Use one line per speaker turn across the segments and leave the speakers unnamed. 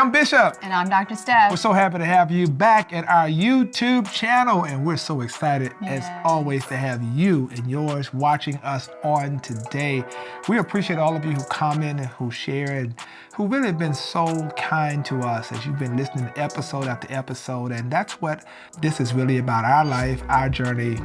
I'm Bishop.
And I'm Dr. Steph.
We're so happy to have you back at our YouTube channel, and we're so excited, as always, to have you and yours watching us on today. We appreciate all of you who comment and who share and who really have been so kind to us as you've been listening to episode after episode. And that's what this is really about, our life, our journey,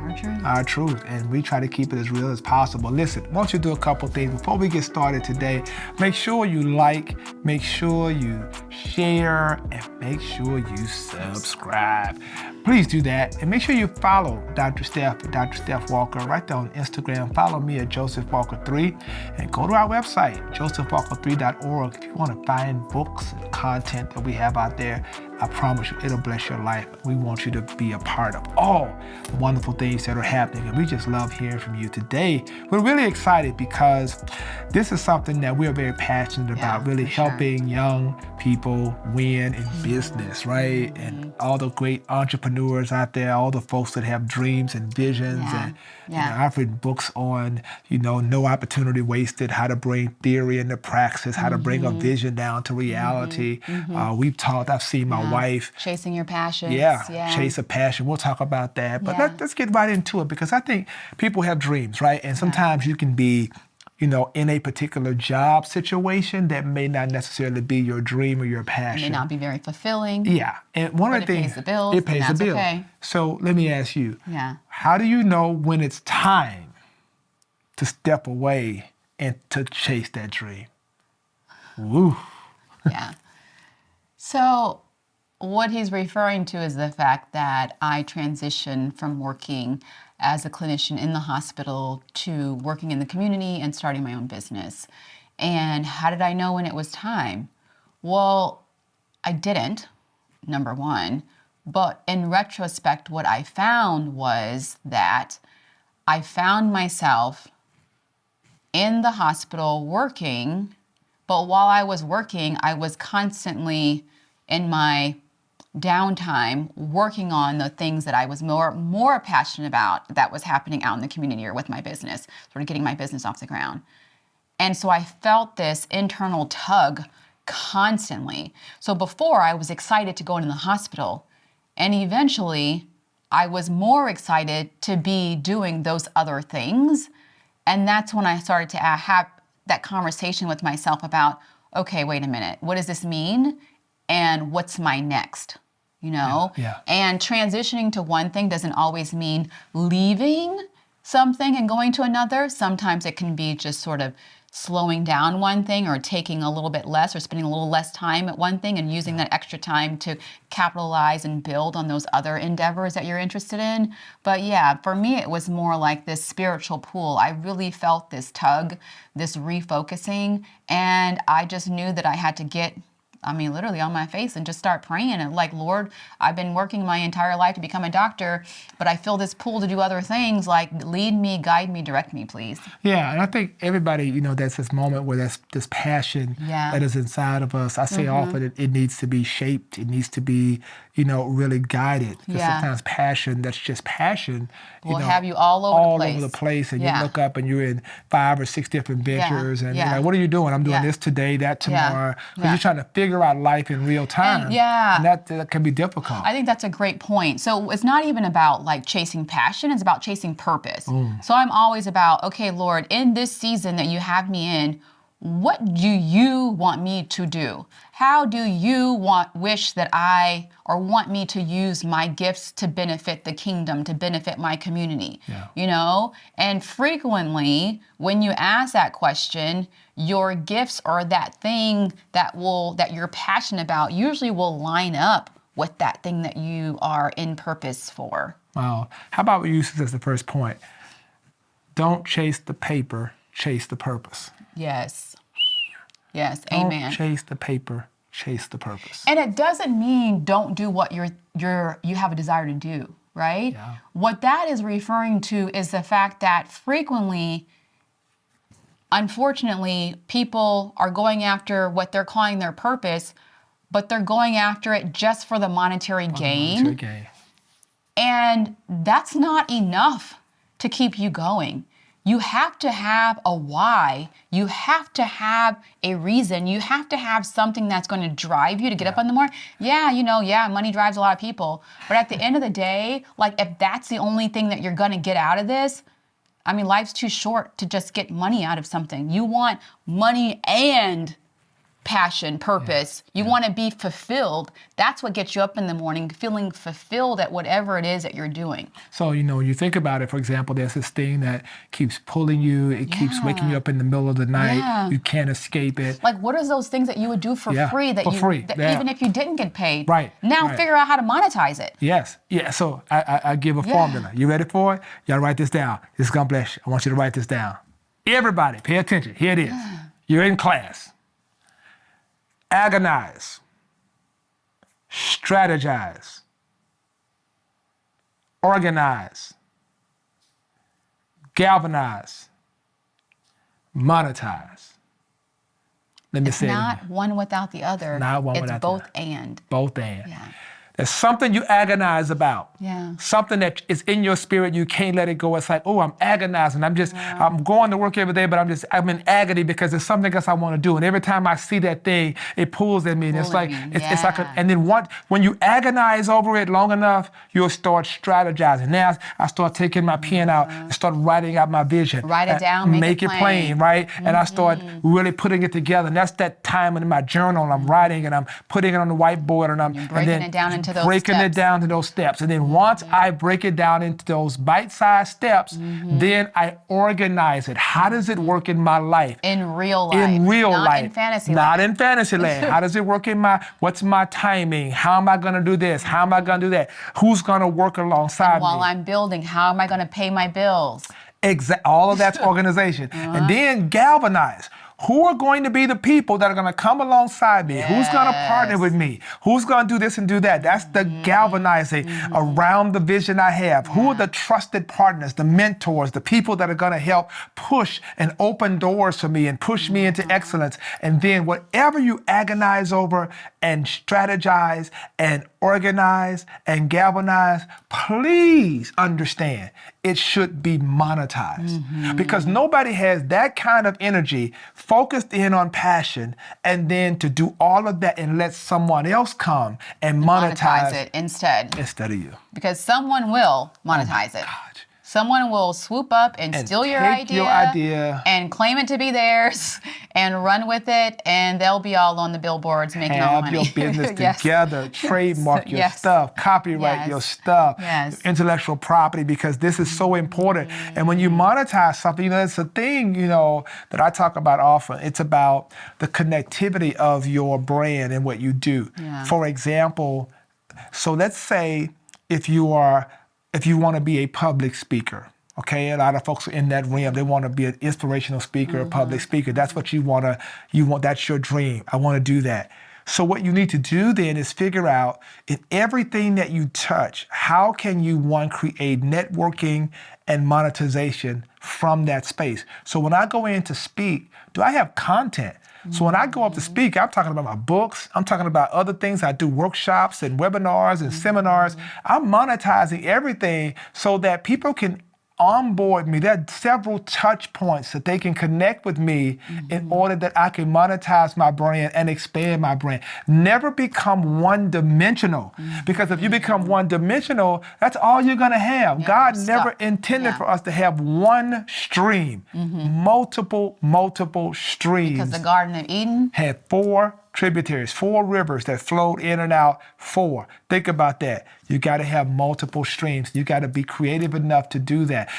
our truth. And we try to keep it as real as possible. Listen, I want you to do a couple things before we get started today. Make sure you like, make sure you share, and make sure you subscribe. Please do that. And make sure you follow Dr. Steph at Dr. Steph Walker right there on Instagram. Follow me at Joseph Walker 3 and go to our website, josephwalker3.org. If you want to find books and content that we have out there, I promise you, it'll bless your life. We want you to be a part of all the wonderful things that are happening, and we just love hearing from you today. We're really excited because this is something that we're very passionate about, really helping young people win in business, right? And all the great entrepreneurs out there, all the folks that have dreams and visions. And you know, I've written books on, no opportunity wasted, how to bring theory into praxis, how to bring a vision down to reality. We've taught, I've seen my wife.
Chasing your passions.
Chase a passion. We'll talk about that. But let's get right into it, because I think people have dreams, right? And sometimes you can be, in a particular job situation that may not necessarily be your dream or your passion.
It may not be very fulfilling.
Yeah. And one of the things,
it pays the bills.
It pays the bills.
Okay.
So let me ask you, how do you know when it's time to step away and to chase that dream? Woo.
So what he's referring to is the fact that I transitioned from working as a clinician in the hospital to working in the community and starting my own business. And how did I know when it was time? Well, I didn't, number one. But in retrospect, what I found was that I found myself in the hospital working, but while I was working, I was constantly in my downtime working on the things that I was more passionate about that was happening out in the community or with my business, sort of getting my business off the ground. And so I felt this internal tug constantly. So before, I was excited to go into the hospital, and eventually I was more excited to be doing those other things. And that's when I started to have that conversation with myself about, okay, wait a minute, what does this mean? And what's my next? And transitioning to one thing doesn't always mean leaving something and going to another. Sometimes it can be just sort of slowing down one thing or taking a little bit less or spending a little less time at one thing and using that extra time to capitalize and build on those other endeavors that you're interested in. But for me, it was more like this spiritual pull. I really felt this tug, this refocusing, and I just knew that I had to get literally on my face and just start praying and like, Lord, I've been working my entire life to become a doctor, but I feel this pull to do other things, like lead me, guide me, direct me, please.
Yeah, and I think everybody, that's this moment where there's this passion that is inside of us. I say often it needs to be shaped. It needs to be, really guided. Because sometimes passion, that's just passion,
will have you all over
the place. And you look up and you're in 5 or 6 different ventures. And you're like, what are you doing? I'm doing this today, that tomorrow. Because you're trying to figure out life in real time. And that can be difficult.
I think that's a great point. So it's not even about like chasing passion, it's about chasing purpose. So I'm always about, okay, Lord, in this season that you have me in, what do you want me to do? How do you wish that I or want me to use my gifts to benefit the kingdom, to benefit my community? And frequently when you ask that question, your gifts or that thing that you're passionate about usually will line up with that thing that you are in purpose for.
Wow. How about we use this as the first point? Don't chase the paper, chase the purpose.
Yes. Amen.
Don't chase the paper, chase the purpose.
And it doesn't mean don't do what you have a desire to do, right?
Yeah.
What that is referring to is the fact that frequently, unfortunately, people are going after what they're calling their purpose, but they're going after it just for the monetary gain. And that's not enough to keep you going. you have to have a why. You have to have a reason. You have to have something that's going to drive you to get up in the morning. Yeah, money drives a lot of people. But at the end of the day, like if that's the only thing that you're going to get out of this, I mean, life's too short to just get money out of something. You want money and passion, purpose. You want to be fulfilled. That's what gets you up in the morning, feeling fulfilled at whatever it is that you're doing.
So, you think about it, for example, there's this thing that keeps pulling you. It keeps waking you up in the middle of the night.
Yeah.
You can't escape it.
Like, what are those things that you would do for free that even if you didn't get paid?
Right.
Now
right.
figure out how to monetize it.
Yes. Yeah. So I give a formula. You ready for it? Y'all write this down. This is going to bless you. I want you to write this down. Everybody, pay attention. Here it is. You're in class. Agonize, strategize, organize, galvanize, monetize. Let me say it again.
It's not one without the other.
Not one without the other.
It's both and.
Both and.
Yeah.
There's something you agonize about.
Yeah.
Something that is in your spirit, you can't let it go. It's like, I'm agonizing. I'm going to work every day, but I'm in agony because there's something else I want to do. And every time I see that thing, it pulls at me. And it's like, it's like, and then when you agonize over it long enough, you'll start strategizing. Now I start taking my pen out and start writing out my vision.
Write it down, make it
plain, right? And I start really putting it together. And that's that time in my journal. I'm writing and I'm putting it on the whiteboard and I'm
breaking it down into those
breaking
steps.
it down to those steps. And then once I break it down into those bite-sized steps, then I organize it. How does it work in my life?
In real life.
In real life.
Not in fantasy land.
Not in fantasy land. How does it work in what's my timing? How am I going to do this? How am I going to do that? Who's going to work alongside me?
While I'm building, how am I going to pay my bills?
All of that's organization. And then galvanize. Who are going to be the people that are going to come alongside me? Who's going to partner with me? Who's going to do this and do that? That's the galvanizing around the vision I have. Who are the trusted partners, the mentors, the people that are going to help push and open doors for me and push me into excellence? And then whatever you agonize over and strategize and organize and galvanize, please understand it should be monetized. Because nobody has that kind of energy focused in on passion and then to do all of that and let someone else come and monetize
it instead
of you.
Because someone will monetize it. Someone will swoop up and steal your idea and claim it to be theirs and run with it, and they'll be all on the billboards making all the money.
Have your business together, trademark your stuff, copyright your stuff, intellectual property, because this is so important. And when you monetize something, it's a thing, that I talk about often. It's about the connectivity of your brand and what you do. For example, so let's say if you want to be a public speaker, okay? A lot of folks are in that realm. They want to be an inspirational speaker, a public speaker. That's what you want, that's your dream. I want to do that. So what you need to do then is figure out in everything that you touch, how can you, create networking and monetization from that space? So when I go in to speak, do I have content? So when I go up to speak, I'm talking about my books. I'm talking about other things. I do workshops and webinars and seminars. I'm monetizing everything so that people can onboard me. There are several touch points that they can connect with me in order that I can monetize my brand and expand my brand. Never become one-dimensional, because if you become one-dimensional, that's all you're going to have. God never intended for us to have one stream, multiple streams.
Because the Garden of Eden
had 4 tributaries, 4 rivers that flowed in and out, 4. Think about that. You got to have multiple streams. You got to be creative enough to do that.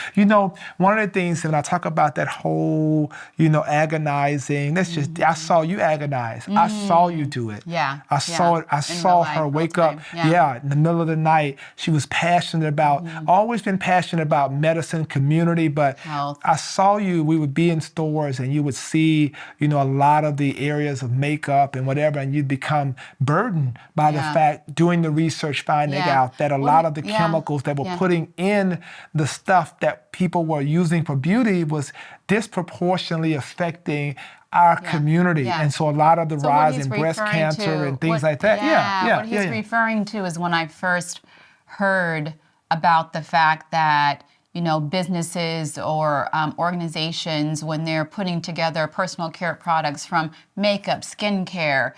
One of the things when I talk about that whole, agonizing, that's just, I saw you agonize. I saw you do it. I saw it. I saw her wake up. In the middle of the night. She was passionate about, always been passionate about medicine, community, but
health.
I saw you, we would be in stores and you would see, a lot of the areas of makeup and whatever, and you'd become burdened by the fact, doing the research, finding out that a lot of the chemicals that were putting in the stuff that people were using for beauty was disproportionately affecting our community. And so a lot of the rise in breast cancer and things like that.
What he's referring to is when I first heard about the fact that, businesses or organizations when they're putting together personal care products from makeup, skincare,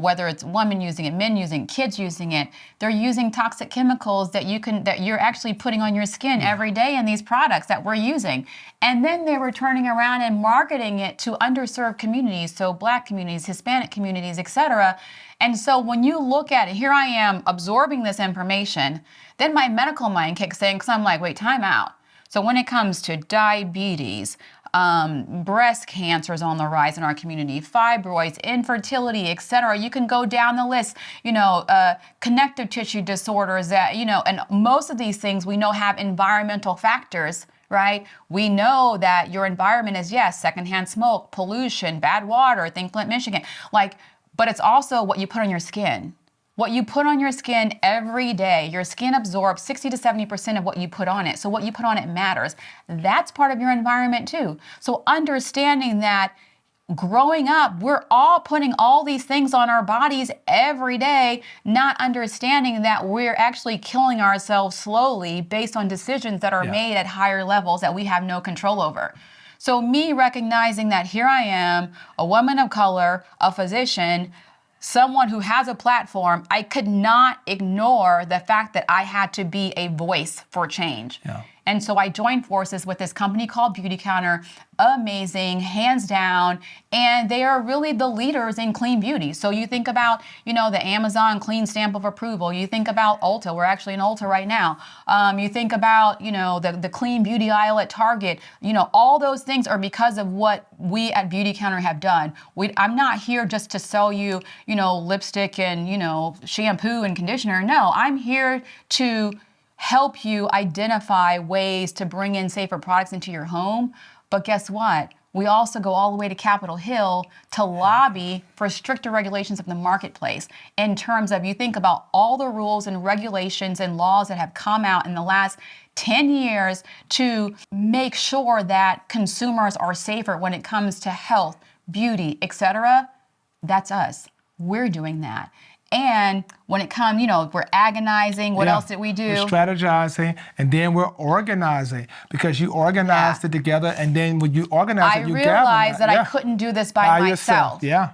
whether it's women using it, men using it, kids using it, they're using toxic chemicals that you're actually putting on your skin every day in these products that we're using. And then they were turning around and marketing it to underserved communities, so Black communities, Hispanic communities, etc. And so when you look at it, here I am absorbing this information, then my medical mind kicks in because I'm like, wait, time out. So when it comes to diabetes, breast cancer is on the rise in our community, fibroids, infertility, etc. You can go down the list, connective tissue disorders that, and most of these things we know have environmental factors, right? We know that your environment is, yes, secondhand smoke, pollution, bad water, think Flint, Michigan, but it's also what you put on your skin. What you put on your skin every day, your skin absorbs 60 to 70% of what you put on it. So what you put on it matters. That's part of your environment too. So understanding that growing up, we're all putting all these things on our bodies every day, not understanding that we're actually killing ourselves slowly based on decisions that are made at higher levels that we have no control over. So me recognizing that here I am, a woman of color, a physician, someone who has a platform, I could not ignore the fact that I had to be a voice for change. Yeah. And so I joined forces with this company called Beauty Counter, amazing, hands down, and they are really the leaders in clean beauty. So you think about, the Amazon clean stamp of approval. You think about Ulta. We're actually in Ulta right now. You think about, the clean beauty aisle at Target. All those things are because of what we at Beauty Counter have done. I'm not here just to sell you, lipstick and, shampoo and conditioner. No, I'm here to help you identify ways to bring in safer products into your home. But guess what? We also go all the way to Capitol Hill to lobby for stricter regulations of the marketplace in terms of, you think about all the rules and regulations and laws that have come out in the last 10 years to make sure that consumers are safer when it comes to health, beauty, etc. That's us. We're doing that. And when it comes, we're agonizing. What else did we do?
We're strategizing, and then we're organizing, because you organized it together, and then when you organize it, you gather. I
realized that I couldn't do this by myself.
Yeah.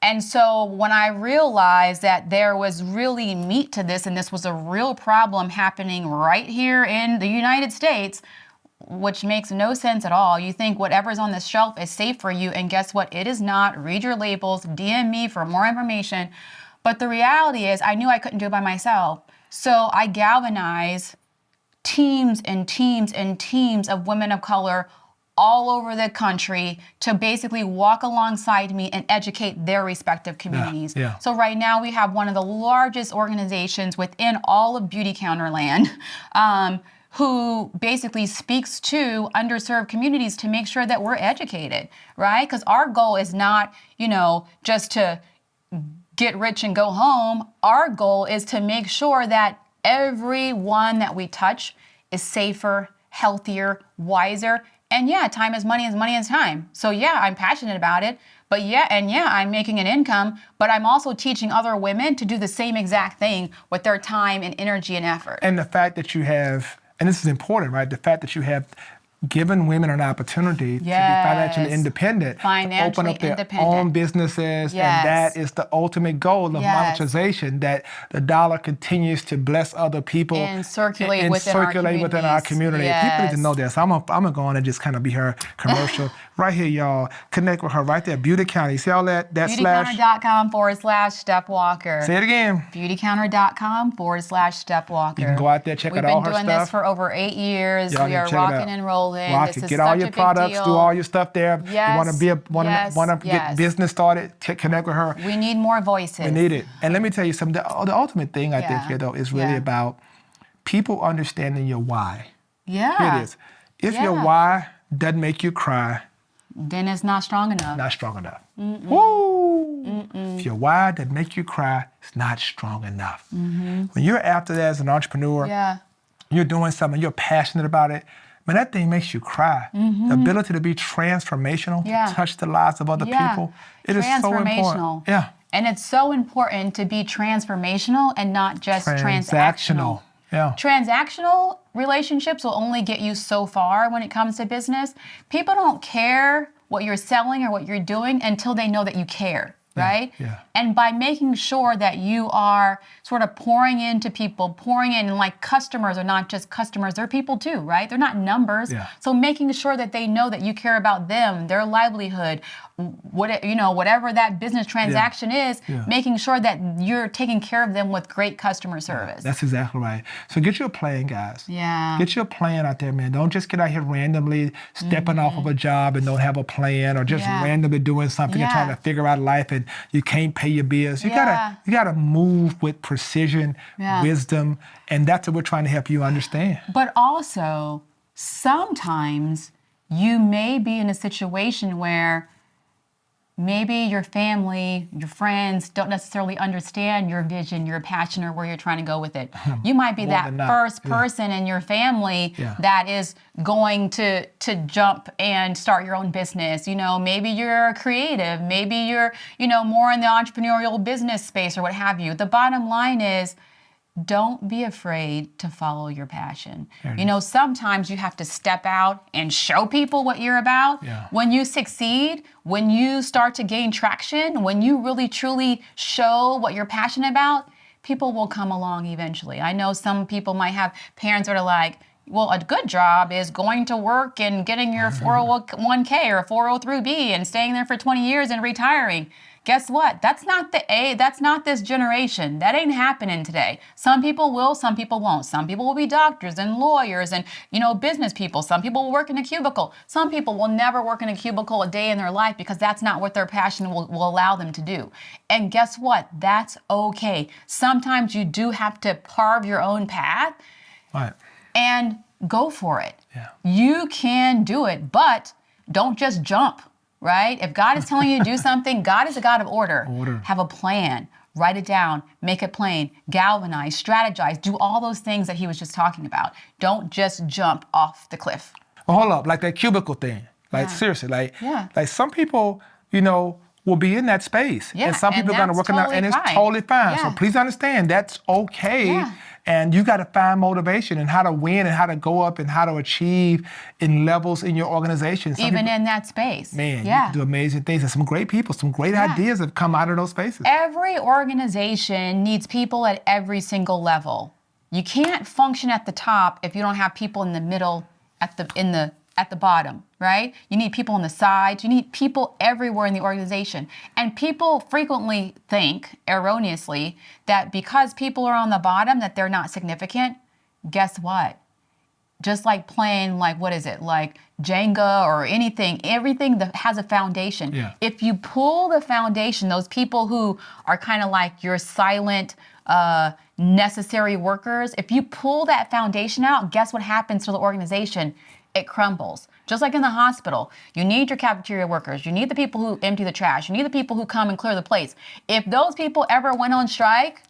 And so when I realized that there was really meat to this, and this was a real problem happening right here in the United States, which makes no sense at all. You think whatever's on the shelf is safe for you, and guess what? It is not. Read your labels, DM me for more information. But the reality is, I knew I couldn't do it by myself. So I galvanized teams and teams and teams of women of color all over the country to basically walk alongside me and educate their respective communities. Yeah. So right now we have one of the largest organizations within all of Beauty Counter land who basically speaks to underserved communities to make sure that we're educated, right? Because our goal is not, just to get rich and go home. Our goal is to make sure that everyone that we touch is safer, healthier, wiser. And time is money is time. So I'm passionate about it. But I'm making an income, but I'm also teaching other women to do the same exact thing with their time and energy and effort.
And the fact that you have, and this is important, right? The fact that you have given women an opportunity to be financially independent, to open up their own businesses, and that is the ultimate goal of monetization, that the dollar continues to bless other people
and circulate within
our community. People need to know this. I'm gonna go on and just kind of be her commercial. Right here, y'all. Connect with her right there. Beauty Counter. You see all that slash?
Beautycounter.com/Steph Walker.
Say it again.
Beautycounter.com/Steph Walker.
You can go out there, check out all her stuff.
We've been doing this for over 8 years. We are rocking and rolling. This is
get all your products, do all your stuff there.
Yes,
you want to get business started, connect with her.
We need more voices.
We need it. And let me tell you something. The ultimate thing I think here, though, is really about people understanding your why.
Yeah.
Here it is. If your why doesn't make you cry,
then it's not strong enough.
Not strong enough. Woo! If your why doesn't make you cry, it's not strong enough. When you're after that as an entrepreneur, you're doing something, you're passionate about it, man, that thing makes you cry. The ability to be transformational, to touch the lives of other people, it is so important. Yeah.
And it's so important to be transformational and not just transactional.
Yeah.
Transactional relationships will only get you so far when it comes to business. People don't care what you're selling or what you're doing until they know that you care. Right?
Yeah.
And by making sure that you are sort of pouring into people, pouring in, like customers are not just customers, they're people too, right? They're not numbers.
Yeah.
So making sure that they know that you care about them, their livelihood, whatever that business transaction is, making sure that you're taking care of them with great customer service.
That's exactly right. So get your plan, guys.
Yeah.
Get your plan out there, man. Don't just get out here randomly stepping off of a job and don't have a plan, or just randomly doing something and trying to figure out life and you can't pay your bills. You gotta move with precision, wisdom, and that's what we're trying to help you understand.
But also, sometimes you may be in a situation where maybe your family, your friends don't necessarily understand your vision, your passion, or where you're trying to go with it. You might be that first person in your family that is going to jump and start your own business. You know, maybe you're creative, maybe you're, more in the entrepreneurial business space or what have you. The bottom line is, don't be afraid to follow your passion. Sometimes you have to step out and show people what you're about. When you succeed, when you start to gain traction, when you really truly show what you're passionate about, people will come along eventually. I know some people might have parents that are like, well, a good job is going to work and getting your 401k or 403b and staying there for 20 years and retiring. Guess what? That's not this generation. That ain't happening today. Some people will, some people won't. Some people will be doctors and lawyers and, business people. Some people will work in a cubicle. Some people will never work in a cubicle a day in their life because that's not what their passion will allow them to do. And guess what? That's okay. Sometimes you do have to carve your own path and go for it. You can do it, but don't just jump. Right? If God is telling you to do something, God is a God of order. Have a plan. Write it down. Make it plain. Galvanize. Strategize. Do all those things that he was just talking about. Don't just jump off the cliff.
Well, hold up. Like that cubicle thing. Like seriously. Like some people, will be in that space. And some people are going to work out, and it's totally fine. So please understand, that's okay. And you got to find motivation and how to win and how to go up and how to achieve in levels in your organization.
Even in that space.
Man, you can do amazing things. And some great people, some great ideas have come out of those spaces.
Every organization needs people at every single level. You can't function at the top if you don't have people in the middle, at the bottom, right? You need people on the sides. You need people everywhere in the organization. And people frequently think, erroneously, that because people are on the bottom, that they're not significant. Guess what? Just like playing, like Jenga or anything, everything that has a foundation. If you pull the foundation, those people who are kind of like your silent, necessary workers, if you pull that foundation out, guess what happens to the organization? It crumbles. Just like in the hospital, you need your cafeteria workers. You need the people who empty the trash. You need the people who come and clear the plates. If those people ever went on strike,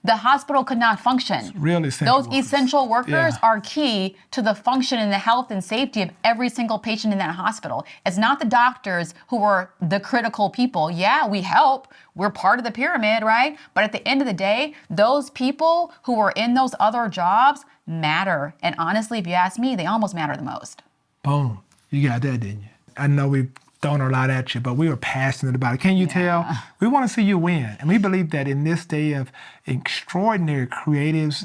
the hospital could not function.
Really essential
Those essential workers are key to the function and the health and safety of every single patient in that hospital. It's not the doctors who are the critical people. Yeah, we help. We're part of the pyramid, right? But at the end of the day, those people who are in those other jobs matter. And honestly, if you ask me, they almost matter the most.
Boom. You got that, didn't you? I know we've thrown a lot at you, but we were passionate about it. Can you tell? We want to see you win. And we believe that in this day of extraordinary creatives,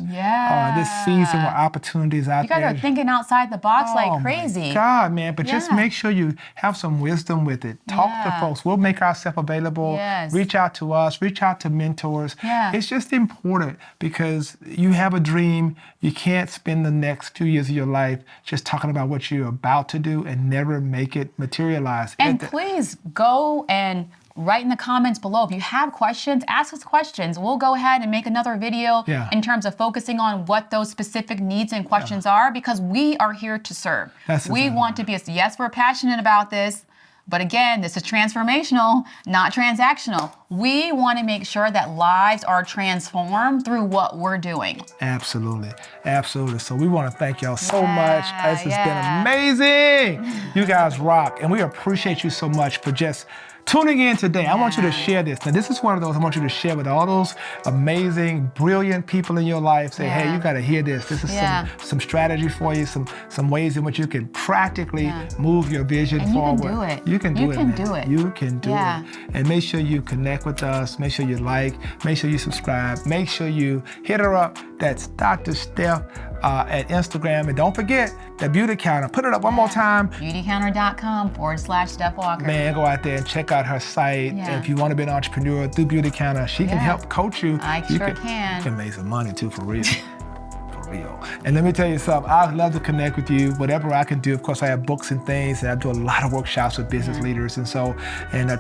this season where opportunities out there.
You guys are thinking outside the box like crazy.
My God, man. But just make sure you have some wisdom with it. Talk to folks. We'll make ourselves available. Reach out to us. Reach out to mentors. It's just important because you have a dream. You can't spend the next few years of your life just talking about what you're about to do and never make it materialize.
And please go and write in the comments below. If you have questions, ask us questions. We'll go ahead and make another video in terms of focusing on what those specific needs and questions are, because we are here to serve. We want to be, yes, we're passionate about this, but again, this is transformational, not transactional. We want to make sure that lives are transformed through what we're doing.
Absolutely. Absolutely. So we want to thank y'all so much. This has been amazing. You guys rock. And we appreciate you so much for just tuning in today, I want you to
Yeah.
share this. Now, this is one of those I want you to share with all those amazing, brilliant people in your life. Say, hey, you got to hear this. This is some strategy for you, some ways in which you can practically move your vision forward.
You can do it.
You can do it, man.
Do it.
You can do it. And make sure you connect with us. Make sure you like. Make sure you subscribe. Make sure you hit her up. That's Dr. Steph at Instagram. And don't forget the beauty counter. Put it up one more time.
Beautycounter.com/Steph Walker.
Man, go out there and check out her site.
Yeah.
And if you want to be an entrepreneur, through Beauty Counter, she can help coach you.
I sure can.
You can make some money too, for real. For real. And let me tell you something, I'd love to connect with you, whatever I can do. Of course, I have books and things, and I do a lot of workshops with business leaders and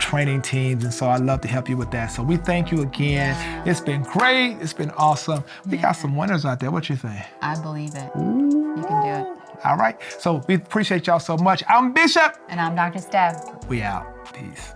training teams, and so I'd love to help you with that. So we thank you again. It's been great. It's been awesome. We got some winners out there. What you think?
I believe it. You can do it.
All right. So we appreciate y'all so much. I'm Bishop.
And I'm Dr. Steph.
We out. Peace.